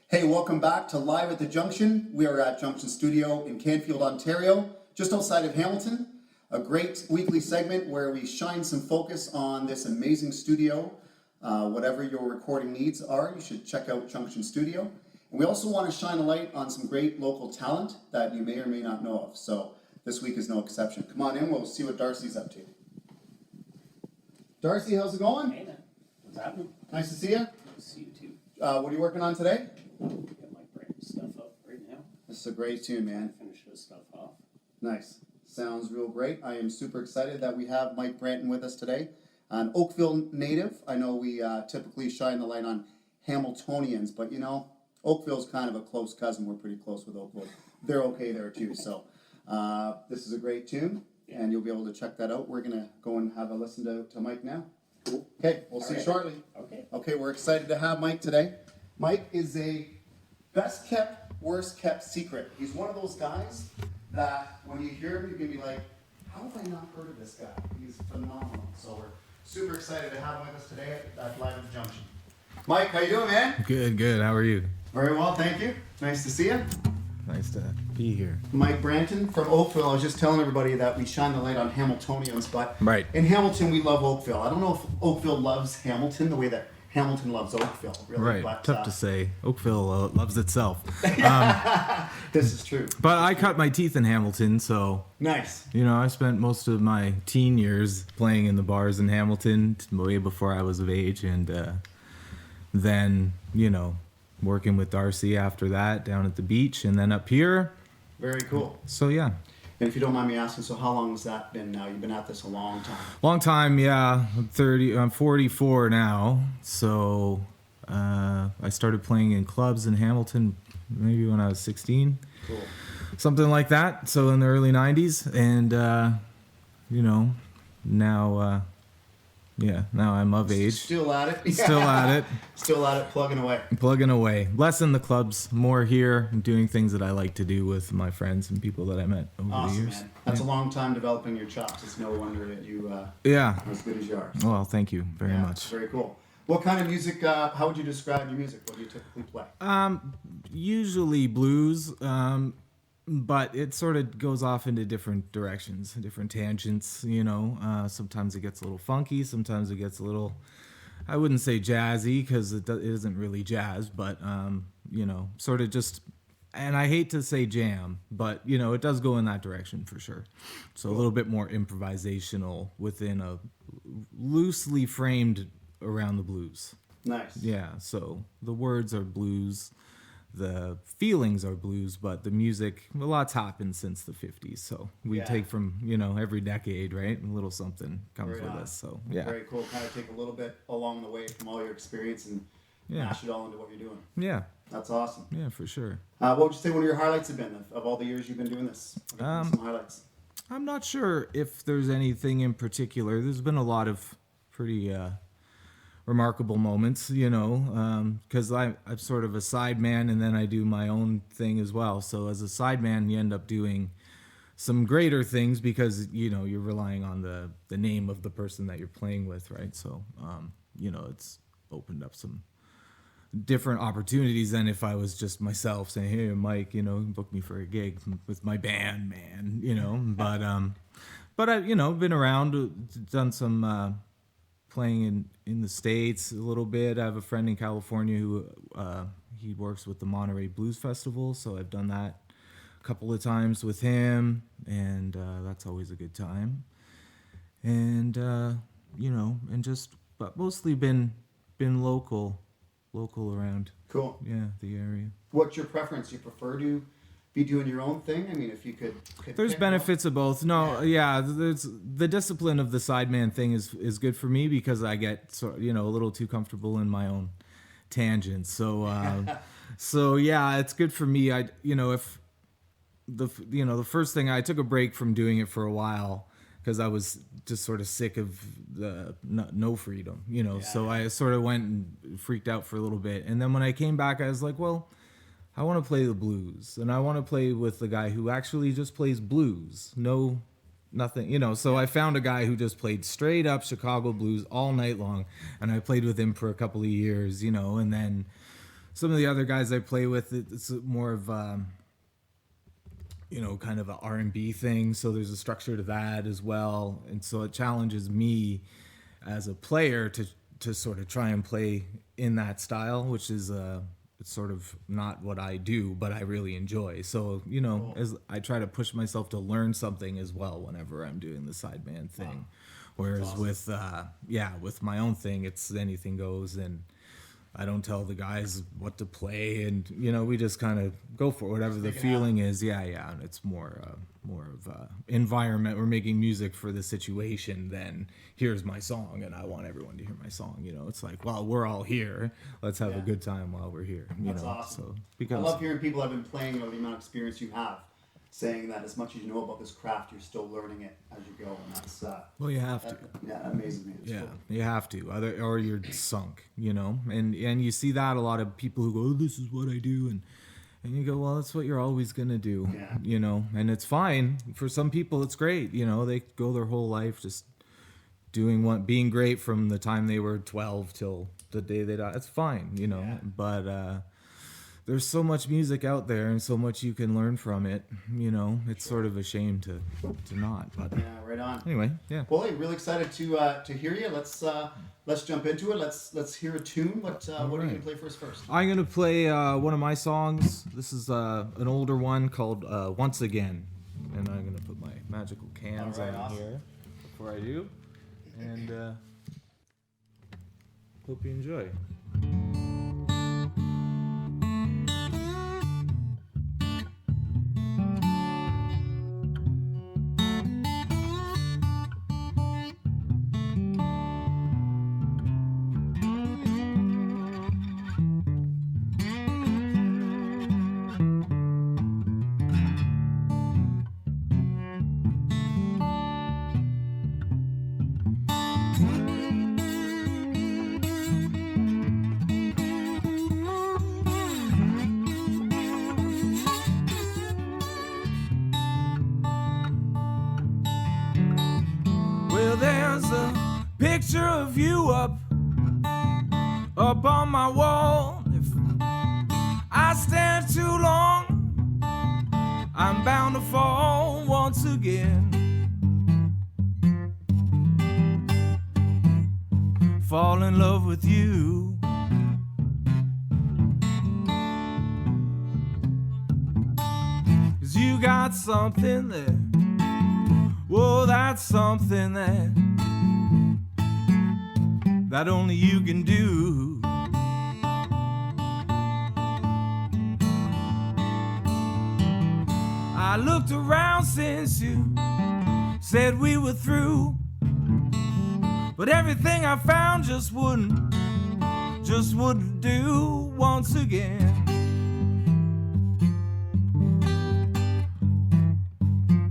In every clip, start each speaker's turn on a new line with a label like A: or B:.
A: Hey, welcome back to Live at the Junction. We are at Junction Studio in Canfield, Ontario, just outside of Hamilton. A great weekly segment where we shine some focus on this amazing studio. Whatever your recording needs are, you should check out Junction Studio. And we also want to shine a light on some great local talent that you may or may not know of. So this week is no exception. Come on in, we'll see what Darcy's up to. Darcy, how's it going?
B: Hey man, what's happening?
A: Nice to see you.
B: Nice to see you too.
A: What are you working on today?
B: Got Mike Branton stuff up right now.
A: This is a great tune, man.
B: Finish this stuff off.
A: Nice. Sounds real great. I am super excited that we have Mike Branton with us today. An Oakville native. I know we typically shine the light on Hamiltonians, but you know, Oakville's kind of a close cousin. We're pretty close with Oakville. They're okay there too. So this is a great tune, and you'll be able to check that out. We're going to go and have a listen to Mike now.
B: Cool.
A: Okay, we'll see you shortly. Okay, we're excited to have Mike today. Mike is a best kept, worst kept secret. He's one of those guys that when you hear him, you're going to be like, how have I not heard of this guy? He's phenomenal. So we're super excited to have him with us today at Live at the Junction. Mike, how you doing, man?
C: Good. How are you?
A: Very well, thank you. Nice to see you.
C: Nice to be here.
A: Mike Branton from Oakville. I was just telling everybody that we shine the light on Hamiltonians, but
C: Right.
A: in Hamilton we love Oakville. I don't know if Oakville loves Hamilton the way that Hamilton loves Oakville, really.
C: Right.
A: But,
C: Tough to say. Oakville loves itself.
A: This is true.
C: But I cut my teeth in Hamilton, so
A: Nice.
C: you know I spent most of my teen years playing in the bars in Hamilton, way before I was of age, and then working with Darcy after that down at the beach, and then up here.
A: Very cool.
C: So yeah.
A: And if you don't mind me asking, so how long has that been now? You've been at this a long time.
C: Long time, yeah. I'm 44 now. So I started playing in clubs in Hamilton maybe when I was 16.
A: Cool.
C: Something like that. So in the early 90s. And, now I'm of age.
A: Still at it.
C: Still at it.
A: Still at it, plugging away.
C: Plugging away. Less in the clubs, more here, doing things that I like to do with my friends and people that I met over the
A: Awesome,
C: years.
A: man. That's a long time developing your chops. It's no wonder that you
C: Yeah.
A: are as good as you are.
C: Well, thank you very
A: Yeah,
C: much.
A: Very cool. What kind of music, how would you describe your music? What do you typically play?
C: Usually blues, but it sort of goes off into different directions, different tangents, sometimes it gets a little funky, sometimes it gets a little, I wouldn't say jazzy because it isn't really jazz, but, sort of just, and I hate to say jam, but, it does go in that direction for sure. So a little bit more improvisational within a loosely framed around the blues.
A: Nice.
C: Yeah, so the words are blues, the feelings are blues, but the music, a lot's happened since the 50s. So we take from, every decade, right? A little something comes
A: Very
C: with
A: on.
C: us. So, yeah.
A: Very cool. Kind of take a little bit along the way from all your experience and mash it all into what you're doing.
C: Yeah.
A: That's awesome.
C: Yeah, for sure.
A: What would you say one of your highlights have been of all the years you've been doing this? What have been some highlights?
C: I'm not sure if there's anything in particular. There's been a lot of pretty remarkable moments, because I'm sort of a sideman and then I do my own thing as well. So as a sideman, you end up doing some greater things because, you're relying on the name of the person that you're playing with, right? So, it's opened up some different opportunities than if I was just myself saying, hey, Mike, book me for a gig with my band, man, but I've, been around, done some playing in the States a little bit. I have a friend in California who he works with the Monterey Blues Festival, so I've done that a couple of times with him, and that's always a good time. And but mostly been local around.
A: Cool.
C: Yeah, the area.
A: What's your preference? You prefer to be doing your own thing? I mean, if you could
C: there's
A: pick
C: benefits of both. No, yeah, there's the discipline of the sideman thing is good for me because I get a little too comfortable in my own tangents. So so yeah, it's good for me. If the first thing, I took a break from doing it for a while because I was just sort of sick of the no freedom, So I sort of went and freaked out for a little bit, and then when I came back, I was like, well, I want to play the blues, and I want to play with the guy who actually just plays blues. Nothing. So I found a guy who just played straight up Chicago blues all night long, and I played with him for a couple of years, and then some of the other guys I play with, it's more of kind of an R&B thing. So there's a structure to that as well, and so it challenges me as a player to sort of try and play in that style, which is it's sort of not what I do, but I really enjoy. So, as I try to push myself to learn something as well whenever I'm doing the sideman thing. Wow. Whereas awesome. with my own thing, it's anything goes, and I don't tell the guys what to play, and we just kind of go for whatever the feeling is. Yeah, and it's more of environment. We're making music for the situation than here's my song and I want everyone to hear my song. It's like, well, we're all here. Let's have a good time while we're here.
A: That's awesome. So I love hearing people that have been playing the amount of experience you have, saying that as much as you know about this craft, you're still learning it as you go, and that's
C: well, you have to.
A: That amazes me. Cool.
C: You have to, or you're sunk, and you see that a lot of people who go, oh, this is what I do, and you go, well, that's what you're always gonna do, and it's fine. For some people, it's great, they go their whole life just being great from the time they were 12 till the day they die. It's fine, but there's so much music out there and so much you can learn from it. It's sort of a shame to not. But
A: yeah, right on.
C: Anyway, yeah.
A: Well, hey, really excited to hear you. Let's jump into it. Let's hear a tune. What are you gonna play for us first?
C: I'm gonna play one of my songs. This is an older one called "Once Again," and I'm gonna put my magical cans on here before I do, and hope you enjoy. There's a picture of you up on my wall. If I stand too long, I'm bound to fall once again. Fall in love with you. 'Cause you got something there. Whoa, that's something that only you can do. I looked around since you said we were through, but everything I found just wouldn't do once again.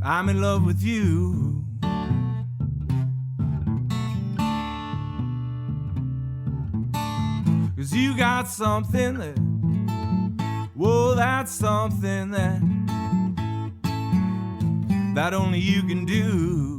C: I'm in love with you. Cause you got something whoa, that's something that only you can do.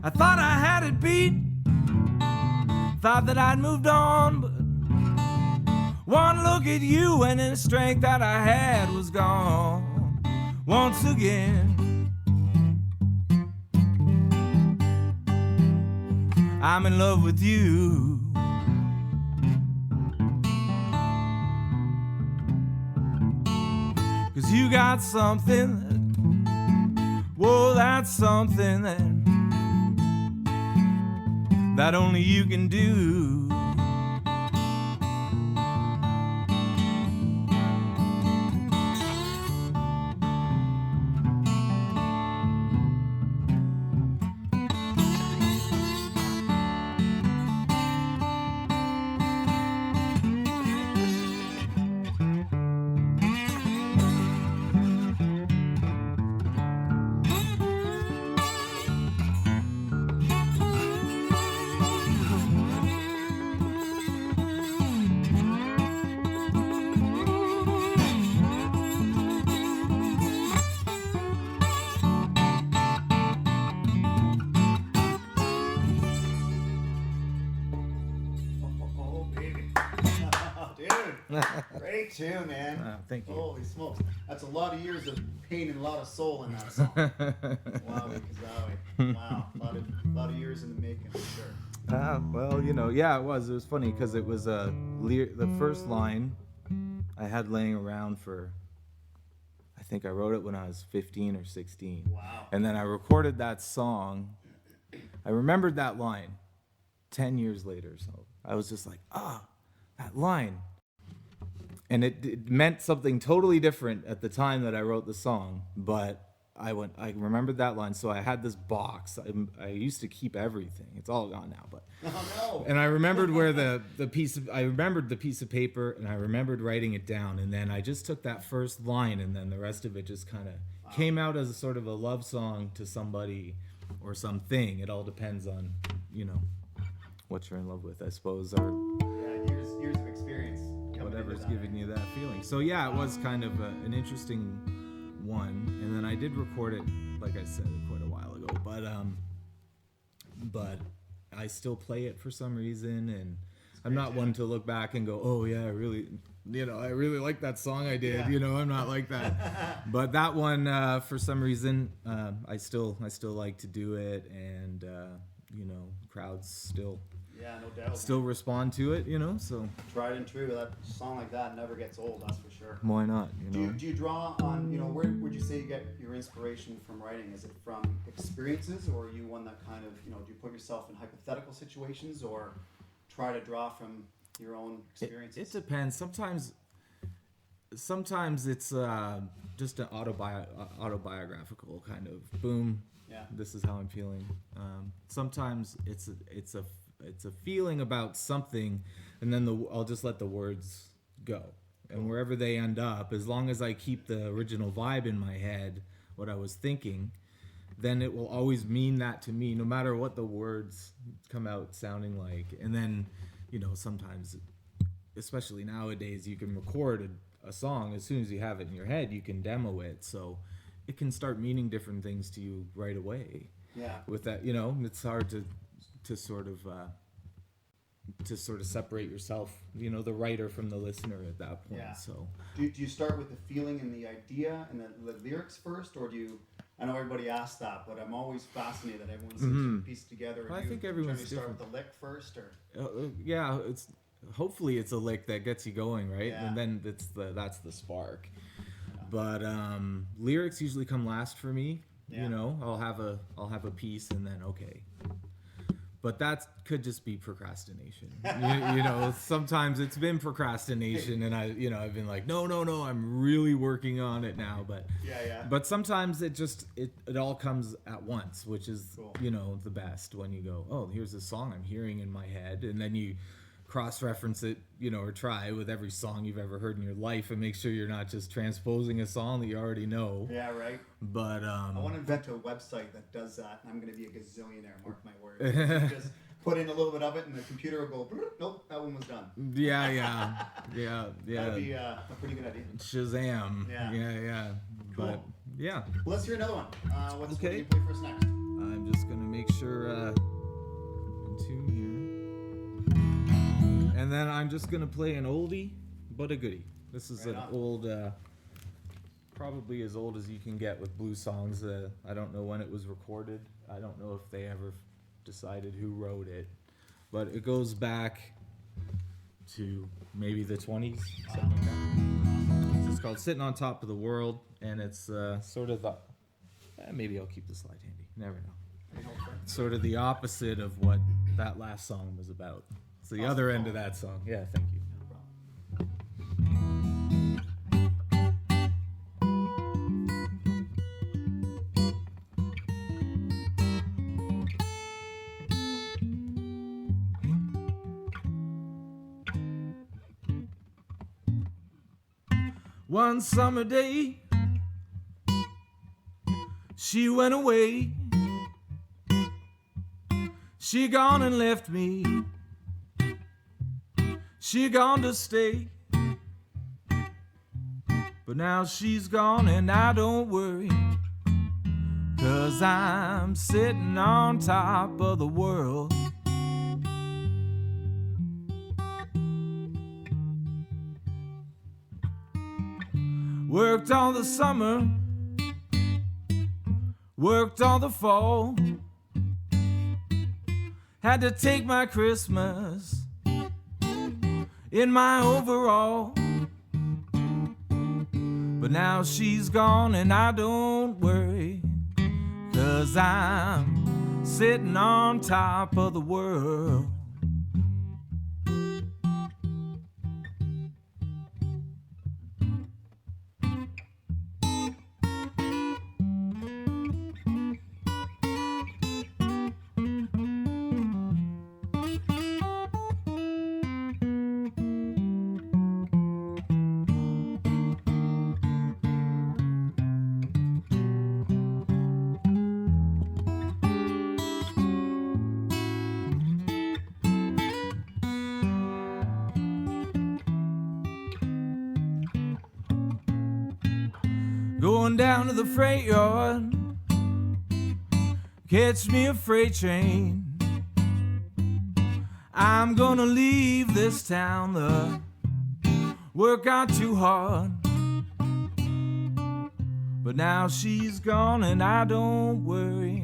C: I thought I had it beat, thought that I'd moved on, but one look at you and the strength that I had was gone once again. I'm in love with you. Cause you got something whoa, that's something that only you can do.
A: Great tune, man.
C: Thank you.
A: Holy smokes. That's a lot of years of pain and a lot of soul in that song. Wowie kazowie. Wow. A lot of years in the making, for sure.
C: Well, yeah, it was. It was funny because it was the first line I had laying around for, I think I wrote it when I was 15 or 16.
A: Wow.
C: And then I recorded that song. I remembered that line 10 years later. So I was just like, that line. And it meant something totally different at the time that I wrote the song, but I remembered that line, so I had this box. I used to keep everything. It's all gone now, but.
A: Oh no.
C: And I remembered where the piece of paper, and I remembered writing it down, and then I just took that first line, and then the rest of it just kind of came out as a sort of a love song to somebody or something. It all depends on, what you're in love with, I suppose, or
A: Years of experience.
C: whatever's giving you that feeling. So yeah, it was kind of an interesting one, and then I did record it, like I said, quite a while ago, but I still play it for some reason, and I'm not one to look back and go, oh yeah, I really like that song I did.
A: Yeah.
C: I'm not like that. But that one, for some reason, I still like to do it, and crowds still
A: no doubt.
C: still respond to it, so
A: Tried and true. That song like that never gets old, that's for sure.
C: why not,
A: Do you draw on, where would you say you get your inspiration from writing? Is it from experiences, or are you one that kind of, do you put yourself in hypothetical situations, or try to draw from your own experiences?
C: It depends. Sometimes it's just an autobiographical kind of boom.
A: Yeah.
C: This is how I'm feeling. Sometimes it's a feeling about something, and then I'll just let the words go, and wherever they end up, as long as I keep the original vibe in my head, what I was thinking, then it will always mean that to me, no matter what the words come out sounding like. And then, sometimes, especially nowadays, you can record a song as soon as you have it in your head. You can demo it, so it can start meaning different things to you right away.
A: Yeah.
C: With that, it's hard to sort of separate yourself, the writer from the listener at that point.
A: Yeah.
C: So
A: Do you start with the feeling and the idea and the lyrics first, or do you? I know everybody asks that, but I'm always fascinated that everyone seems to piece together.
C: Well, I think everyone's
A: generally start
C: different.
A: with the lick first, or
C: yeah, hopefully it's a lick that gets you going, right?
A: Yeah.
C: And then that's the spark. But lyrics usually come last for me.
A: Yeah.
C: I'll have a piece, and then okay. But that could just be procrastination. Sometimes it's been procrastination, and I've been like, no, I'm really working on it now. But
A: yeah.
C: But sometimes it all comes at once, which is
A: Cool.
C: The best, when you go, oh, here's a song I'm hearing in my head, and then you cross-reference it, or try with every song you've ever heard in your life, and make sure you're not just transposing a song that you already know.
A: Yeah, right.
C: But
A: I want to invent a website that does that, and I'm going to be a gazillionaire, mark my words. Just put in a little bit of it, and the computer will go, nope, that one was done.
C: yeah.
A: That'd be a pretty good idea.
C: Shazam.
A: Yeah.
C: But
A: Cool.
C: yeah,
A: Well, let's hear another one. What do
C: Okay.
A: you play for us next?
C: I'm just gonna make sure in tune here, and then I'm just gonna play an oldie but a goodie. This is
A: Right
C: an
A: on.
C: old, probably as old as you can get with blues songs. I don't know when it was recorded. I don't know if they ever decided who wrote it, but it goes back to maybe the 20s, something like that. It's just called "Sitting on Top of the World," and it's sort of the. Maybe I'll keep the slide handy. Never know. Sort of the opposite of what that last song was about. It's the other end of that song. Yeah, thank you. One summer day, she went away. She gone and left me. She gone to stay. But now she's gone and I don't worry, 'cause I'm sitting on top of the world. Worked all the summer, worked all the fall. Had to take my Christmas in my overall. But now she's gone and I don't worry, 'cause I'm sitting on top of the world. Going down to the freight yard, catch me a freight train. I'm gonna leave this town, the work got too hard. But now she's gone and I don't worry,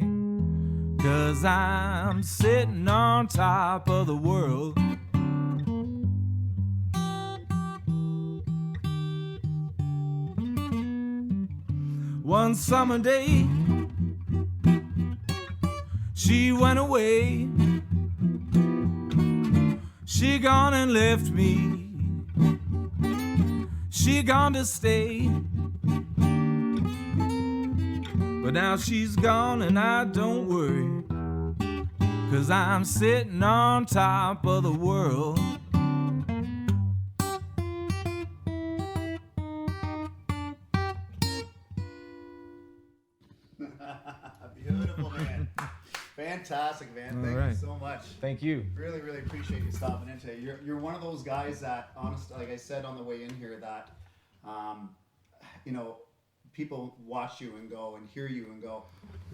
C: 'cause I'm sitting on top of the world. One summer day, she went away. She gone and left me. She gone to stay. But now she's gone and I don't worry, 'cause I'm sitting on top of the world.
A: Beautiful, man. Fantastic, man.
C: All
A: Thank
C: right.
A: you so much.
C: Thank you.
A: Really, really appreciate you stopping in today. You're one of those guys that, honestly, like I said on the way in here, that, you know, people watch you and go and hear you and go,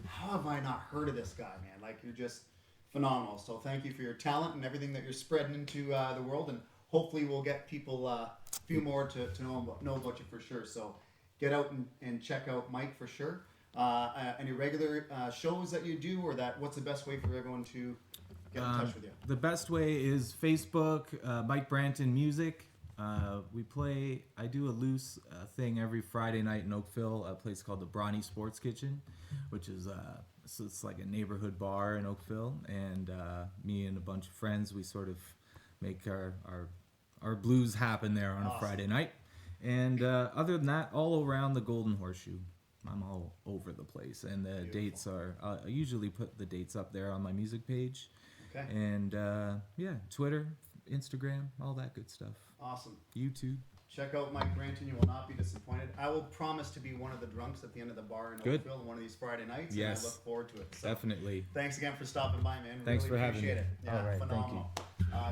A: how have I not heard of this guy, man? Like, you're just phenomenal. So thank you for your talent and everything that you're spreading into the world. And hopefully we'll get people a few more to know about you for sure. So get out and check out Mike for sure. Any regular shows that you do, or what's the best way for everyone to get in touch with you?
C: The best way is Facebook, Mike Branton Music. I do a loose thing every Friday night in Oakville, a place called the Brawny Sports Kitchen, which is so it's like a neighborhood bar in Oakville, and me and a bunch of friends, we sort of make our blues happen there on a Friday night. And other than that, all around the Golden Horseshoe. I'm all over the place, and the dates are, I usually put the dates up there on my music page.
A: Okay.
C: And yeah, Twitter, Instagram, all that good stuff.
A: Awesome.
C: YouTube.
A: Check out Mike Branton. You will not be disappointed. I will promise to be one of the drunks at the end of the bar in
C: Good.
A: Oakville one of these Friday nights.
C: Yes.
A: And I look forward to it. So
C: Definitely.
A: thanks again for stopping by, man.
C: Thanks
A: really
C: for having
A: appreciate
C: me.
A: it. Yeah,
C: All right, thank
A: phenomenal.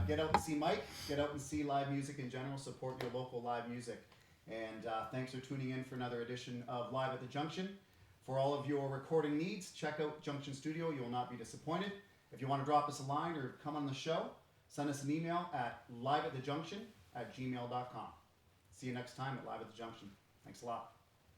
A: Get out and see Mike. Get out and see live music in general. Support your local live music. And thanks for tuning in for another edition of Live at the Junction. For all of your recording needs, check out Junction Studio. You will not be disappointed. If you want to drop us a line or come on the show, send us an email at liveatthejunction@gmail.com. See you next time at Live at the Junction. Thanks a lot.